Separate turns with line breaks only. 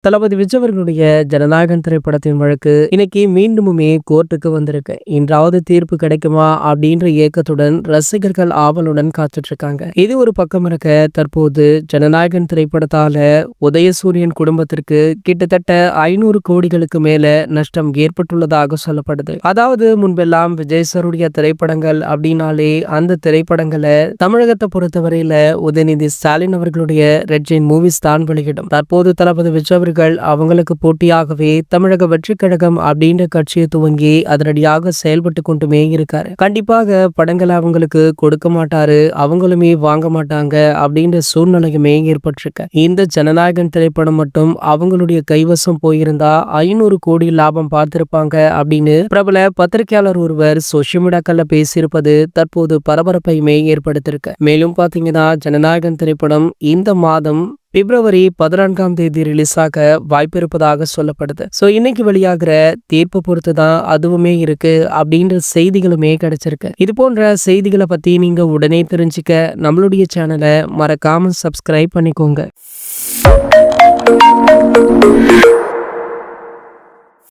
தளபதி விஜய் அவர்களுடைய ஜனநாயகன் திரைப்படத்தின் வழக்கு இன்னைக்கு மீண்டுமே கோர்ட்டுக்கு வந்திருக்கு. இன்றாவது தீர்ப்பு கிடைக்குமா அப்படின்ற ஏக்கத்துடன் ரசிகர்கள் ஆவலுடன் காத்துட்டு இருக்காங்க. இது ஒரு பக்கம் இருக்க, தற்போது ஜனநாயகன் திரைப்படத்தால உதயசூரியன் குடும்பத்திற்கு கிட்டத்தட்ட 500 கோடிகளுக்கு மேல நஷ்டம் ஏற்பட்டுள்ளதாக சொல்லப்படுது. அதாவது முன்பெல்லாம் விஜய் சாருடைய திரைப்படங்கள் அப்படின்னாலே அந்த திரைப்படங்களை தமிழகத்தை பொறுத்தவரையில உதயநிதி ஸ்டாலின் அவர்களுடைய ரெட் ஜெயின் மூவிஸ் தான் வெளியிடும். தற்போது தளபதி விஜய் அவங்களுக்கு போட்டியாகவே தமிழக வெற்றி கழகம் அப்படின்ற கட்சியை துவங்கி அதனடியாக செயல்பட்டு கொண்டுமே இருக்காரு. கண்டிப்பாக படங்களை அவங்களுக்கு கொடுக்க மாட்டாரு, அவங்களுமே வாங்க மாட்டாங்க அப்படின்ற சூழ்நிலையுமே ஏற்பட்டிருக்கு. இந்த ஜனநாயகன் திரைப்படம் மட்டும் அவங்களுடைய கைவசம் போயிருந்தா 500 கோடி லாபம் பார்த்திருப்பாங்க அப்படின்னு பிரபல பத்திரிகையாளர் ஒருவர் சோசியல் மீடியாக்கள்ல பேசியிருப்பது தற்போது பரபரப்பையுமே ஏற்படுத்தியிருக்கு. மேலும் பாத்தீங்கன்னா ஜனநாயகன் திரைப்படம் இந்த மாதம் பிப்ரவரி 14ஆம் தேதி ரிலீஸ் ஆக வாய்ப்பு இருப்பதாக சொல்லப்படுது. ஸோ இன்னைக்கு வெளியாகிற தீர்ப்பு பொறுத்து தான் அதுவுமே இருக்கு அப்படின்ற செய்திகளுமே கிடைச்சிருக்கு. இது போன்ற செய்திகளை பத்தி நீங்க உடனே தெரிஞ்சுக்க நம்மளுடைய சேனலை மறக்காம சப்ஸ்கிரைப் பண்ணிக்கோங்க.